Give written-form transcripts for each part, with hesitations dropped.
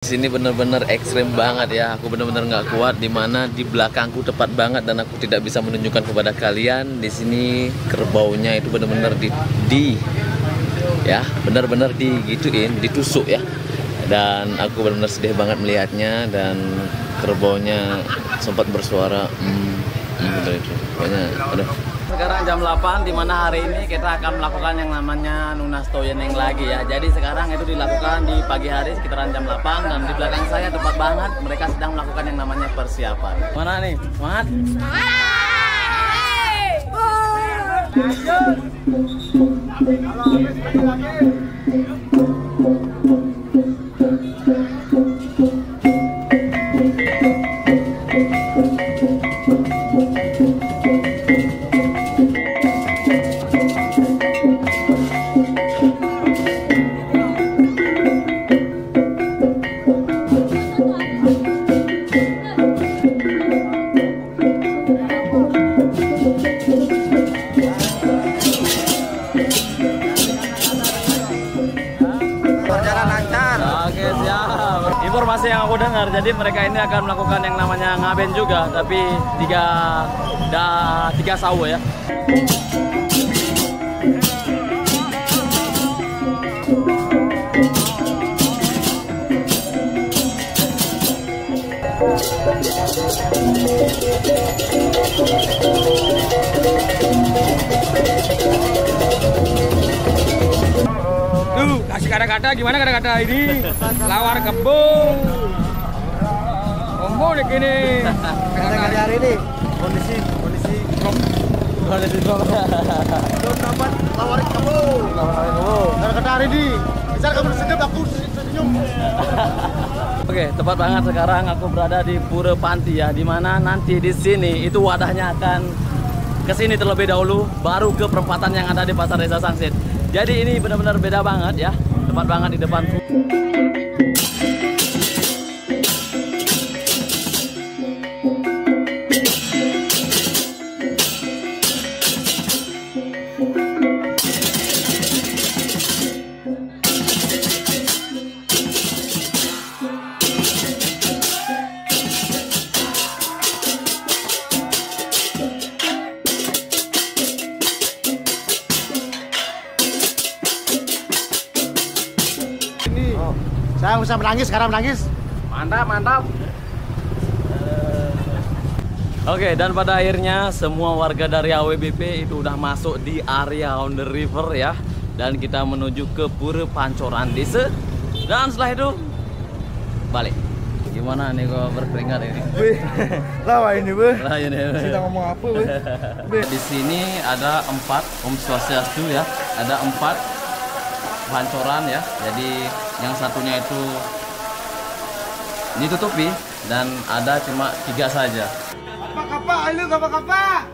Sini bener-bener ekstrim banget ya. Aku bener-bener nggak kuat, dimana di belakangku tepat banget dan aku tidak bisa menunjukkan kepada kalian. Di sini kerbaunya itu bener-bener ya bener-bener digituin, ditusuk ya. Dan aku benar-benar sedih banget melihatnya, dan kerbaunya sempat bersuara gitu itu. Pokoknya aduh. Sekarang jam 8, dimana hari ini kita akan melakukan yang namanya Nunas Toyeneng lagi ya. Jadi sekarang itu dilakukan di pagi hari sekitaran jam 8, dan di belakang saya tepat banget mereka sedang melakukan yang namanya persiapan. Mana nih? Semangat? Informasi yang aku dengar, jadi mereka ini akan melakukan yang namanya ngaben juga, tapi tiga sawo ya. Kasih kata-kata, gimana kata-kata ini? Lawar kembung. Ombo deh gini. Kata-kata hari ini kondisi drop. Belum dapat lawar kembung. Kata-kata hari ini. Misal kamu sedap, aku senyum. Oke, tepat banget sekarang aku berada di Pura Panti ya, dimana nanti di sini itu wadahnya akan ke sini terlebih dahulu, baru ke perempatan yang ada di Pasar Desa Sangsit. Jadi ini benar-benar beda banget ya, tepat banget di depanku. Saya usah menangis, sekarang menangis. Mantap, mantap. Oke, dan pada akhirnya semua warga dari AWBP itu udah masuk di area on the river ya. Dan kita menuju ke Pura Pancoran Desa. Dan setelah itu balik. Gimana nih kok berkeringat ini? Lawa ini, Bu. Lah ini. Kita ngomong apa, Bu? Di sini ada 4 Om Swastiastu ya. Ada 4 pancoran ya. Jadi yang satunya itu ditutupi dan ada cuma 3 saja. Apa-apa, lu apa-apa.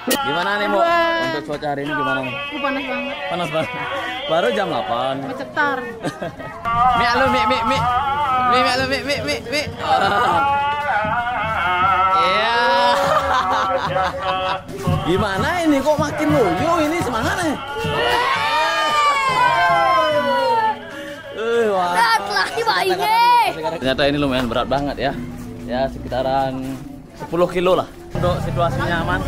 Gimana nih, Mo? Untuk cuaca hari ini gimana? Panas banget. Panas banget. Baru jam 8. Cetar. Mi alu mi. Iya. Gimana ini kok makin loyo ini, semangat nih. Berat lah bayinya. Ternyata ini lumayan berat banget ya. Ya sekitaran 10 kilo lah. Untuk situasinya aman?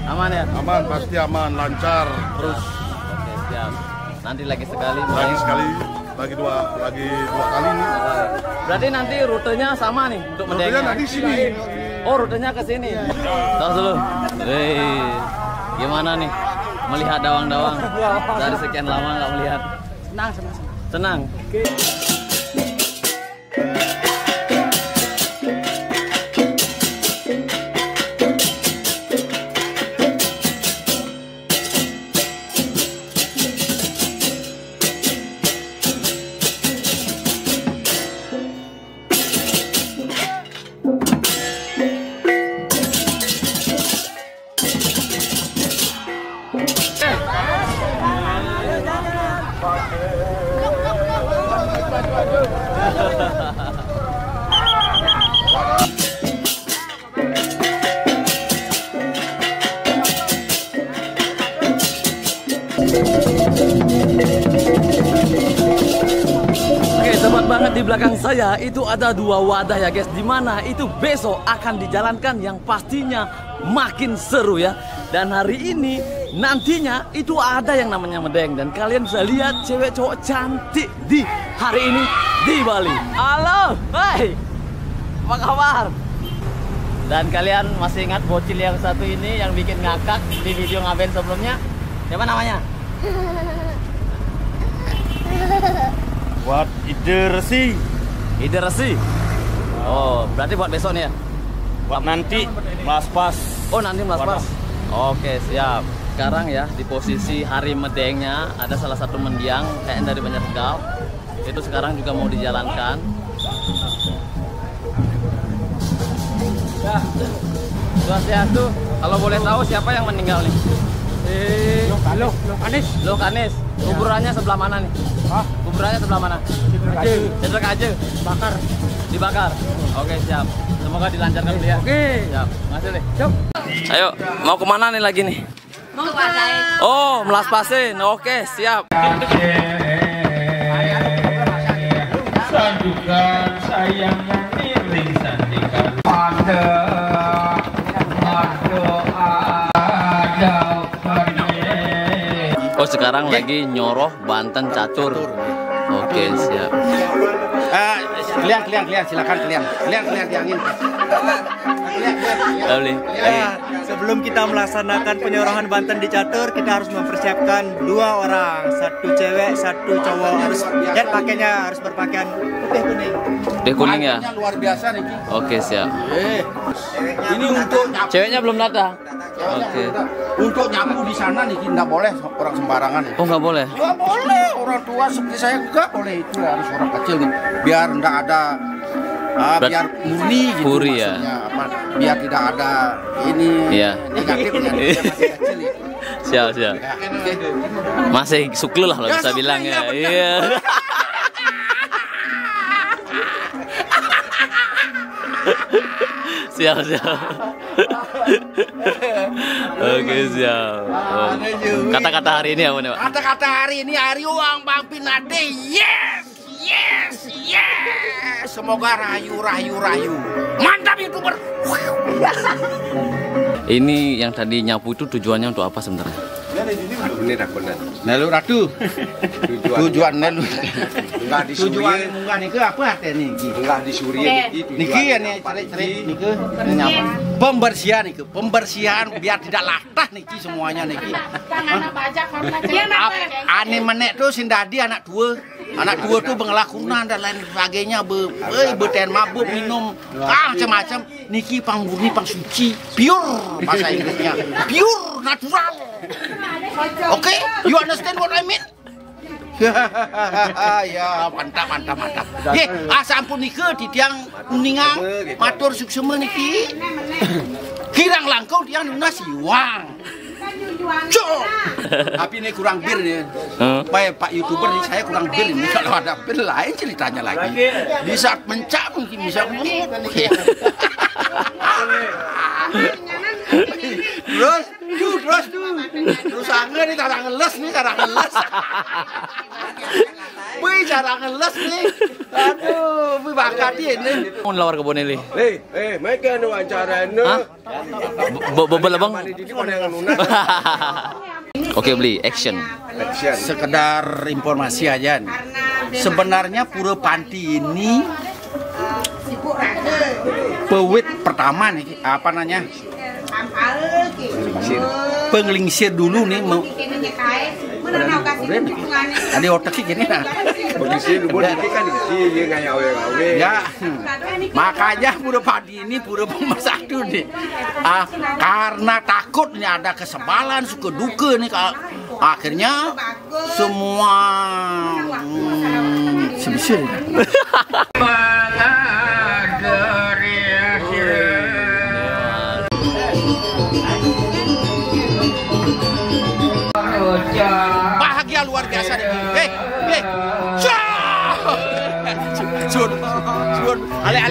Aman ya? Aman, pasti aman, lancar terus. Oke, siap. Nanti lagi sekali. Lagi dua kali nih. Berarti nanti rutenya sama nih untuk Rutenya Mendengnya. nanti sini. Oh, rutenya ke sini. Tos dulu. Gimana nih melihat dawang-dawang dari sekian lama nggak melihat? Senang. di belakang saya itu ada 2 wadah ya guys, di mana itu besok akan dijalankan yang pastinya makin seru ya. Dan hari ini nantinya itu ada yang namanya medeng, dan kalian bisa lihat cewek cowok cantik di hari ini di Bali. Halo, hai, apa kabar? Dan kalian masih ingat bocil yang satu ini yang bikin ngakak di video ngaben sebelumnya? Siapa namanya? Buat ide resi. Ide Resi. Oh, berarti buat besok nih ya? Buat nanti melaspas. Oh, nanti melaspas. Oke, siap. Sekarang ya di posisi hari medengnya ada salah satu mendiang kayak dari Banjar Tegal. Itu sekarang juga mau dijalankan. Swastiastu. Kalau boleh tahu siapa yang meninggal nih? Loh Kanis. Kuburannya sebelah mana nih? Kuburannya sebelah mana? Cedera aja. Dibakar. Oke, siap. Semoga dilancarkan dia. Oke. Siap. Makasih deh. Ayo, mau kemana nih lagi nih? Mau pakai. Oh, melaspasin. Oke, siap. Sandukan sayangnya miring sandikan ada Oh, sekarang lagi nyoroh Banten catur. Oke, siap. Kalian silakan kalian diangin. Ya, sebelum kita melaksanakan penyorohan Banten di catur, kita harus mempersiapkan 2 orang, 1 cewek, 1 cowok, dan pakainya harus berpakaian putih kuning. Putih kuning ya? Luar biasa nih. Oke, siap. Ini untuk Ceweknya belum datang. Oke. Untuk nyapu di sana nih nggak boleh orang sembarangan. Oh, nggak boleh. Nggak boleh, orang tua seperti saya nggak boleh, itu harus orang kecil nih, biar nggak ada biar murni gitu puri ya. maksudnya, apa, biar tidak ada ini Iya. negatif ya, dia masih kecil itu. Siap. Ya, oke. Masih suklu lah kalau Ya, bisa suklu, bilang ya, ya. benar. Iya. Siap. Oke, siap. Oh. Kata-kata hari ini apa nih, Pak? Kata-kata hari ini hari uang Bang Pinade. Yes. Semoga rayu. Mantap YouTuber. Ini yang tadi nyapu itu tujuannya untuk apa sebenarnya? Nelu ratu. Tujuan nelu. Enggak disuri. Tujuan munggah niki apa artinya niki? Enggak disuri niki ya nih cerit niki. Pembersihan niki, pembersihan biar tidak latah niki semuanya niki. Ane menek tuh sindadi anak dua. Anak dua tuh pengelakuan dan lain sebagainya, beten mabuk, minum, macam-macam. Niki pang murni, pang suci, pure bahasa Inggrisnya, pure, natural. Oke, you understand what I mean? Ya, mantap. Sampun niki di tiang kuningan, matur suksema niki. Kirang langkau tiang lunas iwang. Cok. Tapi ini kurang bir nih. Pak YouTuber nih, saya kurang bir ini. Kalau ada bir lain ceritanya lagi. Di saat mencak mungkin bisa Terus angin nih cara ngeles. Cara ngeles nih. Aduh, bakat ini. Mau lawar ke Boneli. mereka nu acara nu. Bobel abang. Oke, beli action. Sekedar informasi aja nih. Sebenarnya Pura Panti ini pewit pertama nih, apa namanya? Penglingsir dulu nih mau. Ada otaknya gini nah. Ya, makanya Pura Panti ini pura pemersatu nih. Karena takutnya ada kesebalan suka duka nih, akhirnya semua sebesar. Bahagia luar biasa nih. Sun. Ale.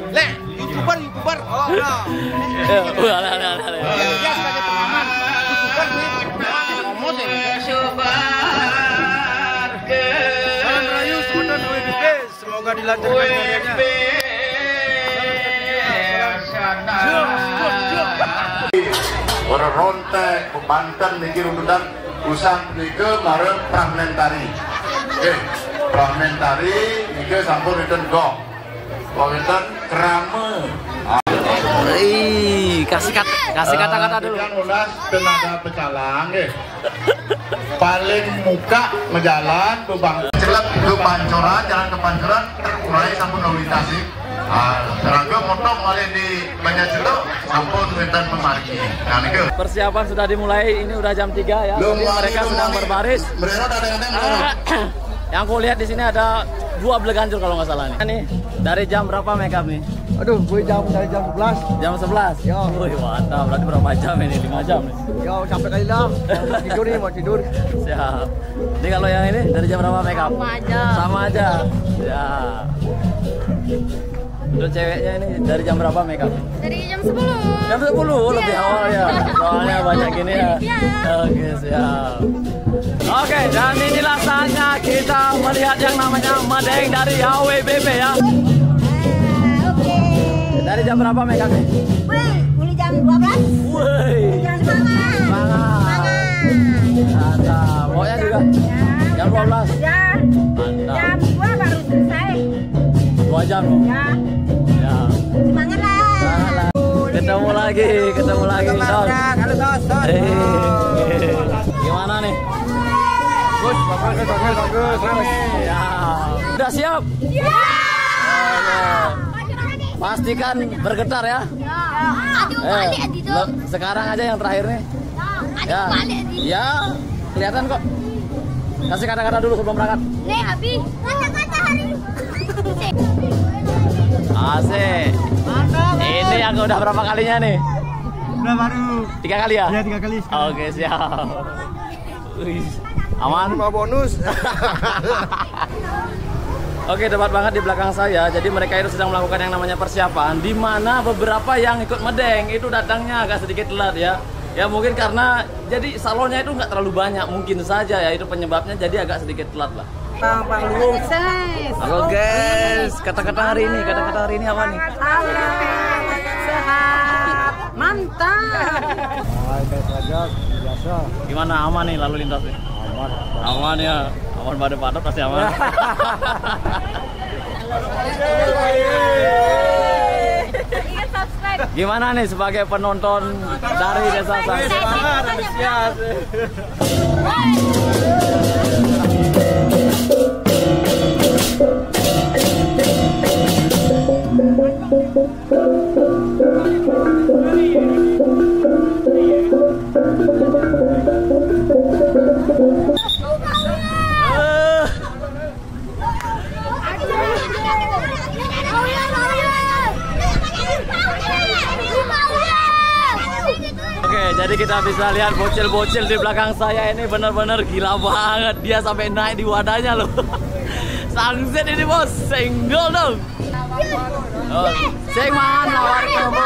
Le, YouTuber. Oh, no. Ale. Dia sebagai pengaman. YouTuber nih. Ngomong deh. dilancarkan tariannya. Orang rontek, Banten niki rududan usang niki marang fragmentari. Oke, fragmentari niki sampun enten gong. Wonten krame. Kasih kata-kata dulu. Yang ulas tenaga pecalang nggih. Paling muka ngejalan bebang. Celak ke Pancoran, jalan ke Pancoran terkurai sampun lalu lintas. Teraga motong malah di banyak celok sampun enten memarki. Nah niku. Persiapan sudah dimulai, ini udah jam 3 ya. Jadi mereka sedang berbaris. Yang aku lihat di sini ada 2 beleganjur kalau nggak salah nih. Ini dari jam berapa makeup nih? Aduh, gue dari jam 11. Jam 11? Ya. Wih, mantap. Berarti berapa jam ini? 5 jam nih? Ya, sampai kali lah. Mau tidur nih, mau tidur. Siap. Ini kalau yang ini dari jam berapa makeup? Sama aja. Sama aja. Ya. Terus ceweknya ini dari jam berapa makeup? Dari jam 10. Jam 10 lebih Iya. awal ya. Soalnya banyak gini ya. Iya. Oke, siap. Oke, dan inilah saatnya kita melihat yang namanya Madeng dari HWBP ya. Oke. Dari jam berapa makeup nih? Mulai jam 12. Woi. Jam semangat. Semangat. Mantap. Pokoknya juga jam 12. Ya. Mantap. Jam 2 baru selesai. 2 jam loh. Ya. Ya. Semangat lah. Semangat lah. Ketemu lagi Don. Halo Sos. Gimana nih? Bagus. Ya. Udah siap? Ya. Pastikan bergetar ya. Aduh, balik itu. Sekarang aja yang terakhir nih. Ya. Ya, kelihatan kok. Kasih kata-kata dulu sebelum berangkat. Nih, Abi. Kata-kata hari. Asik. Ini yang udah berapa kalinya nih? Udah baru. 3 kali ya? Ya 3 kali. Oke, siap. Wih, aman? Mau bonus. Oke, tepat banget di belakang saya. Jadi mereka itu sedang melakukan yang namanya persiapan, di mana beberapa yang ikut medeng itu datangnya agak sedikit telat ya. Ya mungkin karena jadi salonnya itu nggak terlalu banyak, mungkin saja ya itu penyebabnya, jadi agak sedikit telat lah. Halo guys, kata-kata hari ini apa nih? Sehat. Mantap. Baik saja, biasa. Gimana, aman nih lalu lintas nih? Aman ya, aman pada padat pasti aman. Gimana nih sebagai penonton dari Desa Sangsit? Semangat, antusias. Oke, jadi kita bisa lihat bocil-bocil di belakang saya ini benar-benar gila banget. Dia sampai naik di wadahnya loh. Sangsit ini bos, senggol dong. Oh, sing mangan lawar kamu.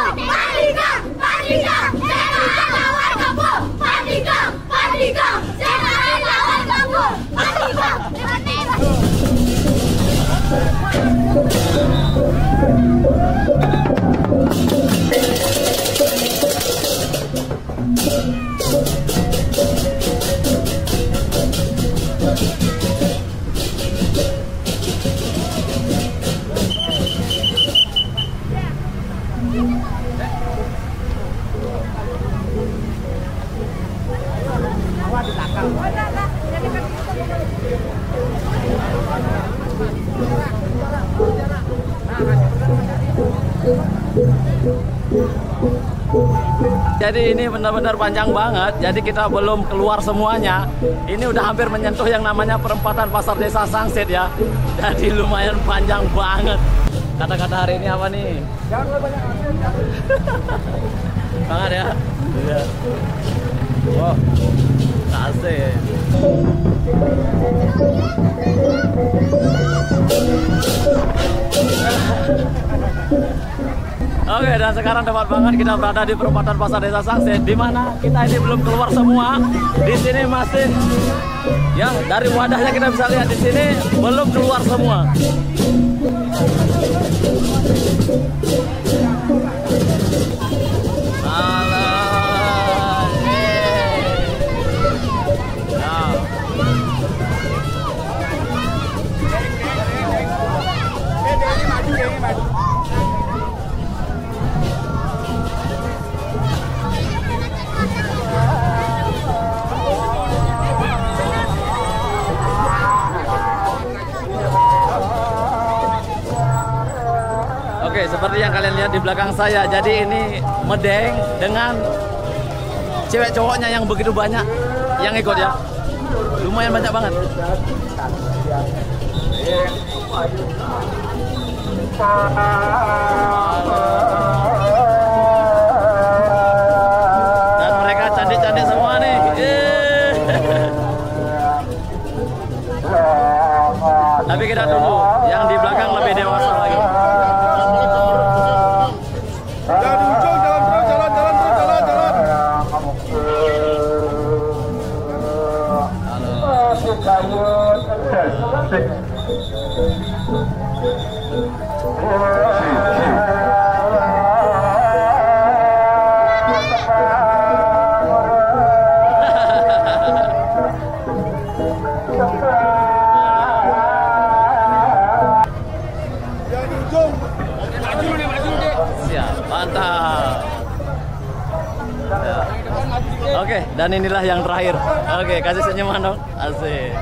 Jadi ini benar-benar panjang banget. Jadi kita belum keluar semuanya. Ini udah hampir menyentuh yang namanya perempatan pasar Desa Sangsit ya. Jadi lumayan panjang banget. Kata-kata hari ini apa nih? Banget ya. Iya. Wow, asik. Oke, dan sekarang tepat banget kita berada di perempatan pasar Desa Sangsit, di mana kita ini belum keluar semua. Di sini masih, ya dari wadahnya kita bisa lihat di sini belum keluar semua. Oke, seperti yang kalian lihat di belakang saya. Jadi ini medeng dengan cewek cowoknya yang begitu banyak yang ikut ya. Lumayan banyak banget. Dan mereka cantik-cantik semua nih. Tapi kita tunggu, yang di belakang lebih dewasa lagi. Siap, mantap. Ya. Oke, dan inilah yang terakhir. Oke, kasih senyuman dong. Asik.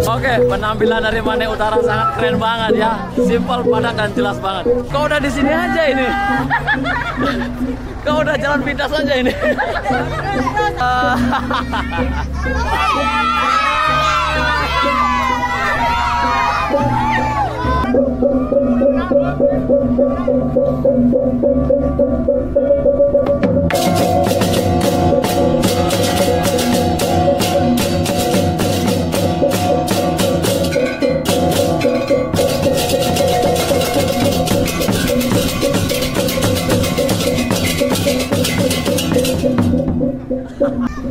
Oke, penampilan dari Mane Utara sangat keren banget ya. Simpel, padat dan jelas banget. Kau udah di sini aja ini. Kau udah jalan pintas aja ini.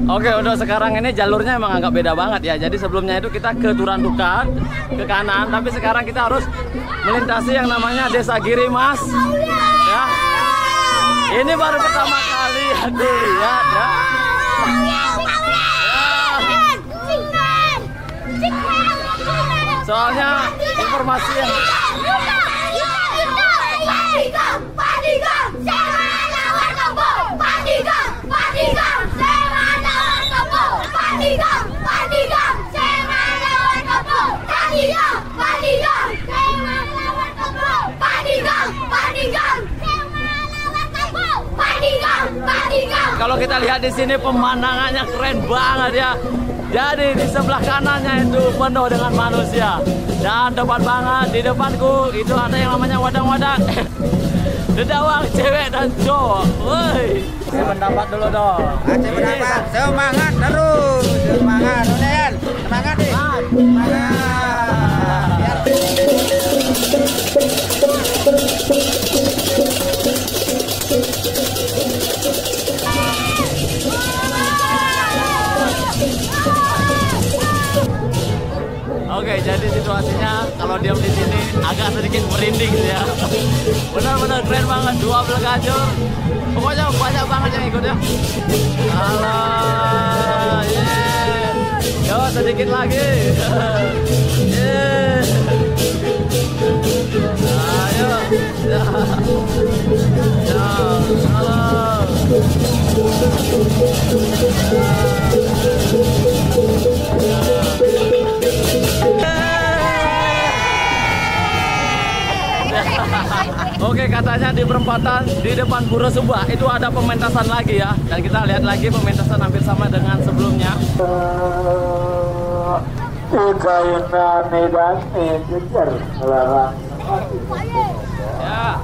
Oke, untuk sekarang ini jalurnya emang agak beda banget ya. Jadi sebelumnya itu kita ke Turandukan, ke kanan, tapi sekarang kita harus melintasi yang namanya Desa Girimas. Ya. Ini baru pertama kali aku lihat ya. Soalnya informasi yang kalau kita lihat di sini pemandangannya keren banget ya. Jadi di sebelah kanannya itu penuh dengan manusia. Dan tepat banget di depanku itu ada yang namanya wadang-wadang. Dedawang cewek dan cowok. Woi, saya pendapat dulu dong. Aceh pendapat, semangat terus, semangat, Udayan, semangat nih, semangat. Oke, jadi situasinya kalau diam di sini agak sedikit merinding Benar-benar keren banget, 12 gajur. Pokoknya banyak banget yang ikut ya. Alah, yo sedikit lagi. Ayo, ya, halo. Oke, katanya di perempatan di depan Pura Subah itu ada pementasan lagi ya. Dan kita lihat lagi pementasan hampir sama dengan sebelumnya. Ya.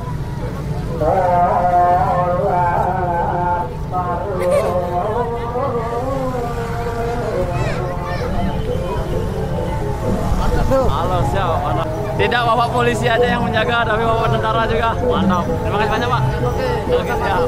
Halo, siap. Mantap. Tidak bapak polisi aja yang menjaga, tapi bapak tentara juga. Mantap. Terima kasih banyak, Pak. Oke, siap.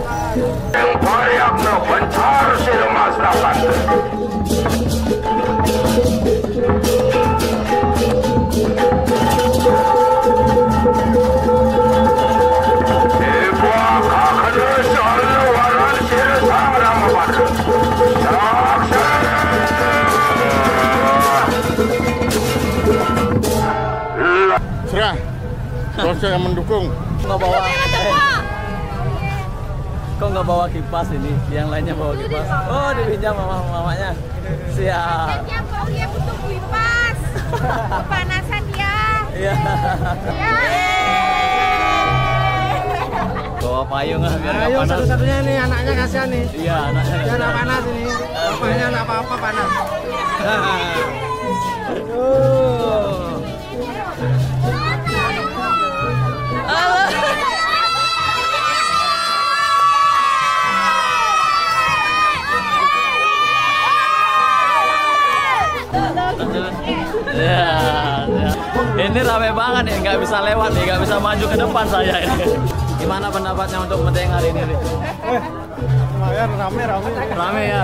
Serah, proses yang mendukung. Nggak bawa. Kok nggak bawa kipas ini? Yang lainnya bawa kipas. Oh, dipinjam mamanya. Siap. Ya, kok dia butuh kipas. Kepanasan dia. Iya. Bawa payung lah biar nggak panas. Satu-satunya nih anaknya kasihan nih. Iya, anaknya. Dia nggak panas ini. Bapaknya nggak apa-apa panas. Ya, ini rame banget nih, nggak bisa lewat nih, nggak bisa maju ke depan saya ini. Gimana pendapatnya untuk Medeng hari ini? Lumayan rame. Rame ya.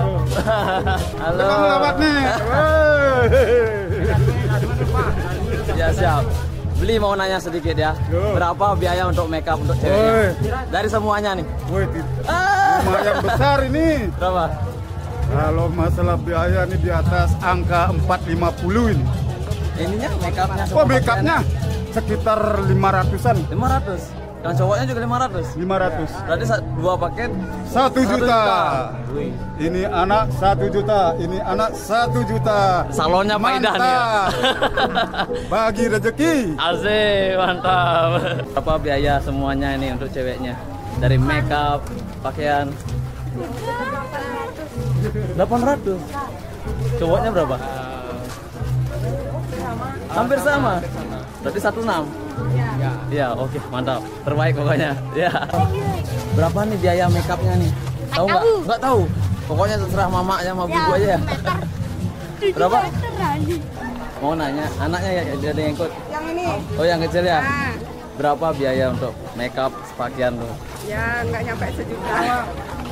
Halo. Lewat nih. Ya siap. Beli mau nanya sedikit ya. Berapa biaya untuk makeup untuk ceweknya? Dari semuanya nih. Lumayan besar ini. Berapa? Kalau masalah biaya ini di atas angka 450 ini. Ininya makeupnya. Oh, makeupnya sekitar 500-an. 500. Yang cowoknya juga 500. 500. Berarti dua paket 1 juta. Wih. Ini anak 1 juta. Ini anak 1 juta. Salonnya Pak Idah nih ya. Bagi rezeki. Asik, mantap. Berapa biaya semuanya ini untuk ceweknya? Dari makeup, pakaian. 800. Cowoknya berapa? Hampir sama. Berarti 16. Ya, oke, mantap. Terbaik pokoknya. Ya. Berapa nih biaya makeupnya nih? Tahu nggak? Nggak tahu. Pokoknya terserah mamanya sama ibu aja ya. Berapa? Mau nanya, anaknya ya ada yang ikut. Yang ini. Oh, yang kecil ya. Berapa biaya untuk makeup, pakaian tuh? Ya nggak nyampe sejuta.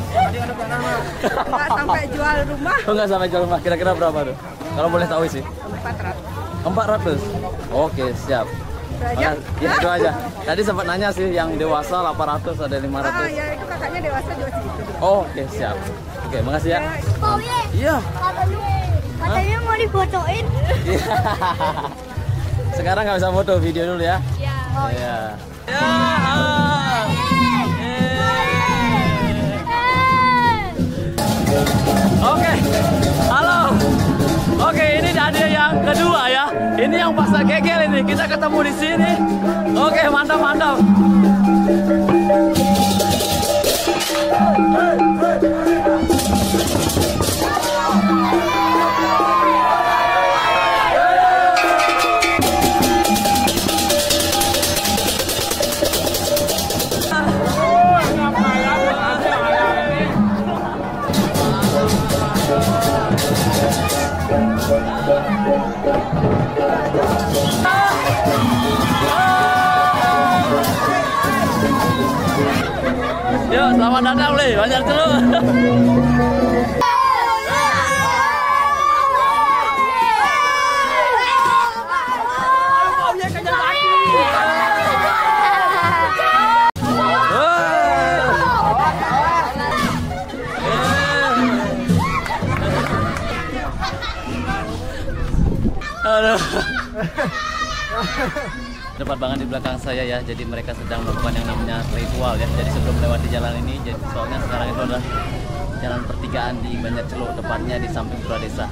Nggak sampai jual rumah. Oh, nggak sampai jual rumah. Kira-kira berapa tuh? Kalau boleh tahu sih. 400. Oke, siap. Ya, itu aja. Tadi sempat nanya sih yang dewasa 800 ada 500. Ya itu kakaknya dewasa juga segitu. Oh, oke, siap. Oke, makasih ya. Oh iya. Iya. Katanya mau difotoin. Sekarang nggak bisa foto, video dulu ya. Iya. Iya. Oke, halo. Oke, ini hadiah yang kedua ya. Ini yang pasar gegel ini. Kita ketemu di sini. Oke, mantap. Yuk, selamat datang Le, Banjar Ceruk. Tepat banget di belakang saya ya. Jadi mereka sedang melakukan yang namanya ritual ya. Jadi sebelum melewati jalan ini, jadi soalnya sekarang itu adalah jalan pertigaan di Banjarceluk, tepatnya di samping Pura Desa.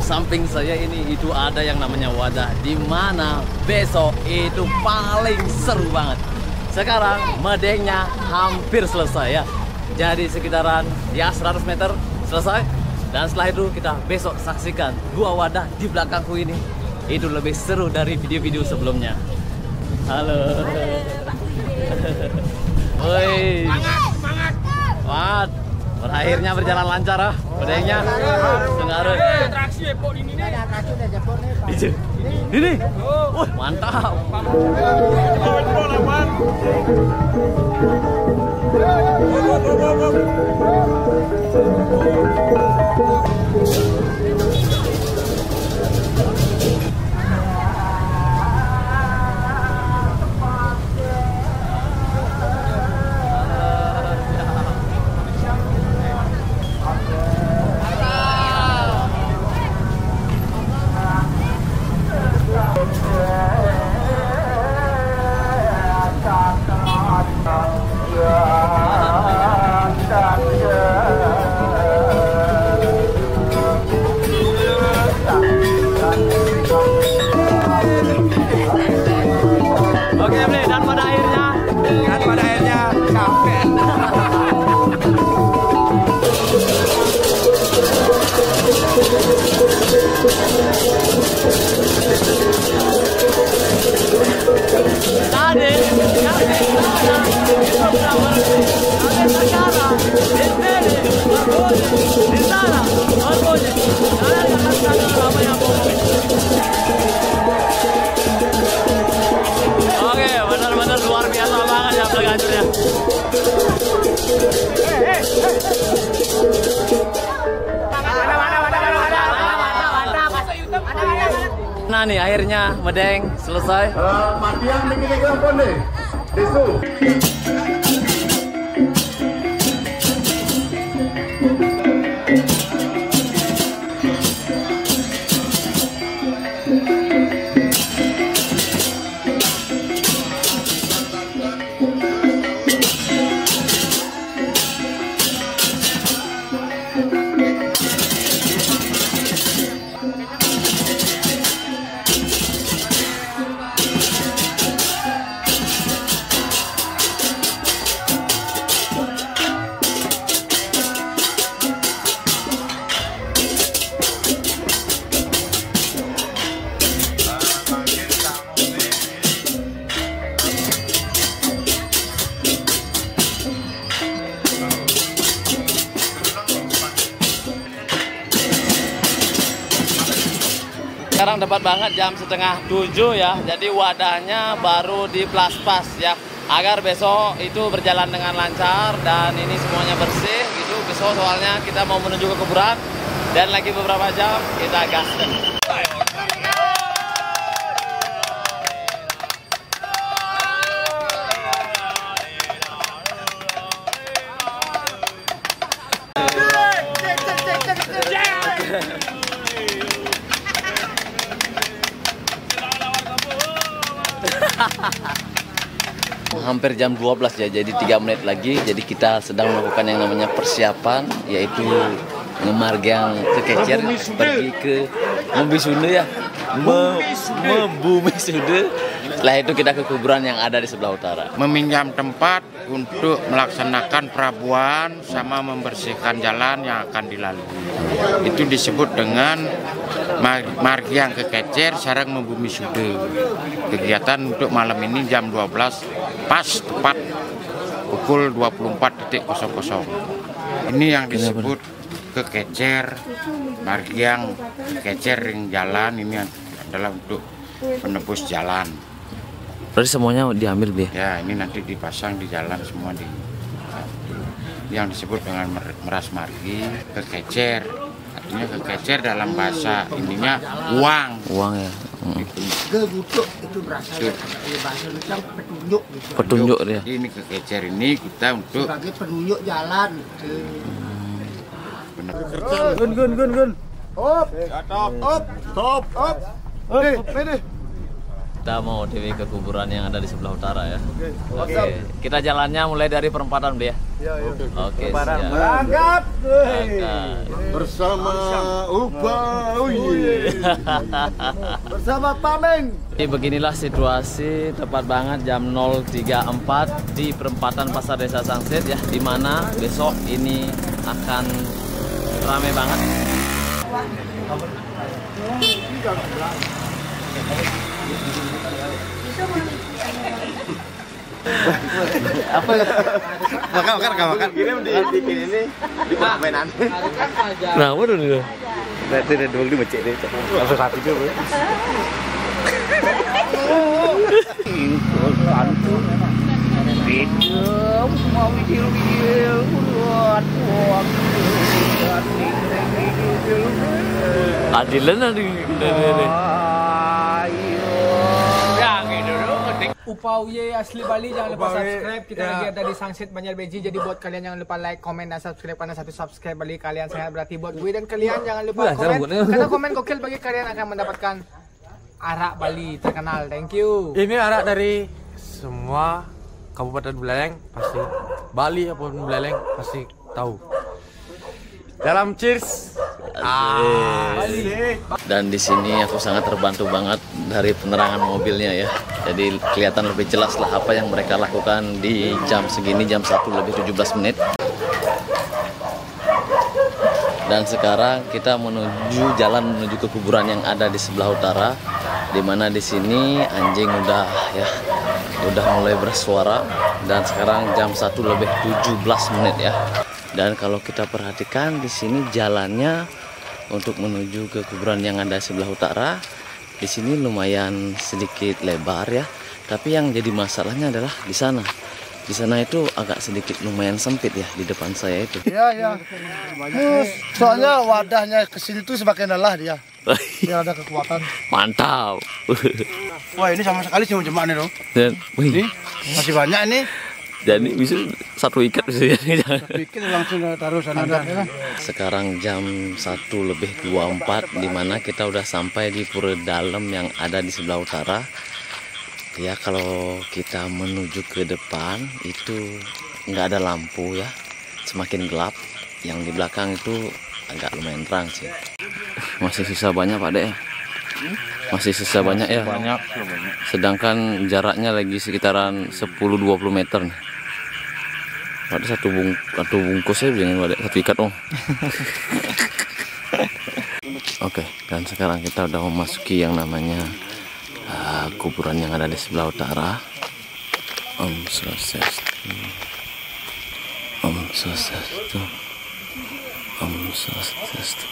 Samping saya ini itu ada yang namanya wadah, di mana besok itu paling seru banget. Sekarang medengnya hampir selesai ya. Jadi sekitaran ya 100 meter selesai. Dan setelah itu kita besok saksikan dua wadah di belakangku ini. Itu lebih seru dari video-video sebelumnya. Halo. Woi. Semangat. Semangat. Berakhirnya berjalan lancar ah, medengnya. Dengarun. Ini. Wah, mantap. Oke, Bre, dan pada akhirnya sampai. Oke, benar-benar luar biasa banget ya pelagannya. Nah nih akhirnya medeng selesai. Matian dikit-dikit pun deh. Desu. Sekarang tepat banget jam 6:30 ya. Jadi wadahnya baru di plas-pas ya. Agar besok itu berjalan dengan lancar dan ini semuanya bersih gitu. Besok soalnya kita mau menuju ke kuburan dan lagi beberapa jam kita gaskan. Hampir jam 12 ya, jadi 3 menit lagi. Jadi kita sedang melakukan yang namanya persiapan, yaitu ngemargang ke Kecer, pergi ke Membisude ya, Membisude. Setelah itu kita ke kuburan yang ada di sebelah utara. Meminjam tempat untuk melaksanakan perabuan sama membersihkan jalan yang akan dilalui. Itu disebut dengan margiang ke Kecer sareng Membisude. Kegiatan untuk malam ini jam 12 pas tepat pukul 24.00. Ini yang disebut ke Kecer, margiang ke Kecer ring jalan ini adalah untuk penebus jalan. Berarti semuanya diambil Bi? Ya, ini nanti dipasang di jalan semua di yang disebut dengan meras margi ke Kecer. Artinya ke Kecer dalam bahasa ininya uang. Uang ya. Kebutuk itu berasal dari bahasa Indonesia petunjuk. Petunjuk dia. Ini ke Kecer ini kita untuk sebagai penunjuk jalan. Benar. Gun. Op. Top. Ini. Kita mau OTW ke kuburan yang ada di sebelah utara ya. Oke. Kita jalannya mulai dari perempatan Bli ya. Oke. Berangkat. Bersama Ubawi. Bersama Pameng. Jadi beginilah situasi tepat banget jam 0.34 di perempatan Pasar Desa Sangsit ya, di mana besok ini akan ramai banget. Apa? Makan. Kirim di ini di permainan. Nah, waduh nih. Berarti ada dua di becek deh. Langsung hati dulu. Adilan ada. Upauye asli Bali, jangan lupa subscribe. Kita lagi ada di Sangsit Banjar Beji. Jadi buat kalian jangan lupa like, komen, dan subscribe. Karena satu subscribe Bali kalian sangat berarti buat gue. Dan kalian jangan lupa komen, karena komen gokil bagi kalian akan mendapatkan arak Bali terkenal. Thank you. Ini arak dari semua Kabupaten Buleleng, pasti Bali ataupun Buleleng pasti tahu. Dalam cheers. Dan di sini aku sangat terbantu banget dari penerangan mobilnya ya. Jadi kelihatan lebih jelas lah apa yang mereka lakukan di jam segini, jam 1:17 menit. Dan sekarang kita menuju ke kuburan yang ada di sebelah utara, di mana di sini anjing udah mulai bersuara. Dan sekarang jam 1:17 menit ya. Dan kalau kita perhatikan di sini jalannya untuk menuju ke kuburan yang ada di sebelah utara, di sini lumayan sedikit lebar ya. Tapi yang jadi masalahnya adalah di sana. Di sana itu agak sedikit lumayan sempit ya di depan saya itu. Iya. Soalnya wadahnya ke sini tuh semakin lelah dia. Dia ada kekuatan. Mantap. Wah, ini sama sekali cuma jemaah nih loh. Dan Ini masih banyak ini. jadi bisa satu ikat bisa ya. Bikin langsung taruh sana dah. Sekarang jam 1:24 di mana kita udah sampai di pura dalam yang ada di sebelah utara. Ya, kalau kita menuju ke depan itu nggak ada lampu ya, semakin gelap. Yang di belakang itu agak lumayan terang sih. Masih sisa banyak Pak Dek ya? Masih sisa banyak ya? Banyak. Sedangkan jaraknya lagi sekitaran 10-20 meter nih. Ada satu bungkus ya, jangan ada satu ikat dong. Oke, dan sekarang kita udah memasuki yang namanya kuburan yang ada di sebelah utara. Om Swastiastu, Om Swastiastu, Om Swastiastu.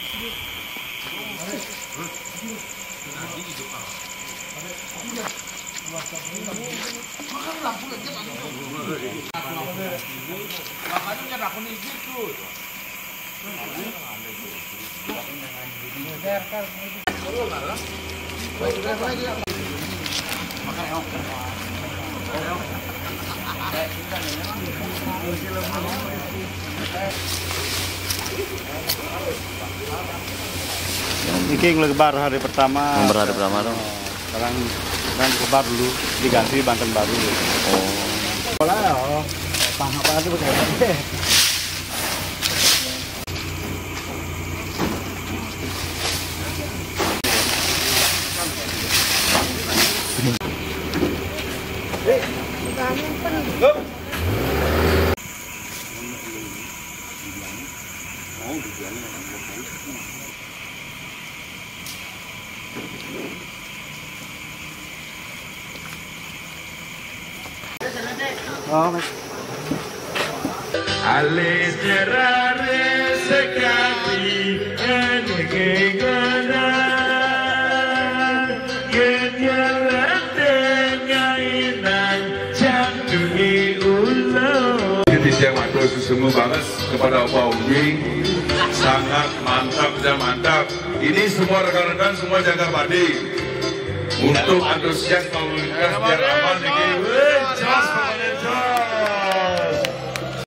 Ini ngelebar hari pertama. Ngelebar hari pertama dong. Sekarang lebar dulu, diganti Banten baru. Oh. Kalau apa itu betul. Alisnya rare sekali kegana kenyalan tengainan jantungi ulo. Ketika matur sesungguh banget kepada Pak Uji, sangat mantap dan mantap. Ini semua rekan-rekan semua jaga padi untuk antusias lalu lintas biar aman.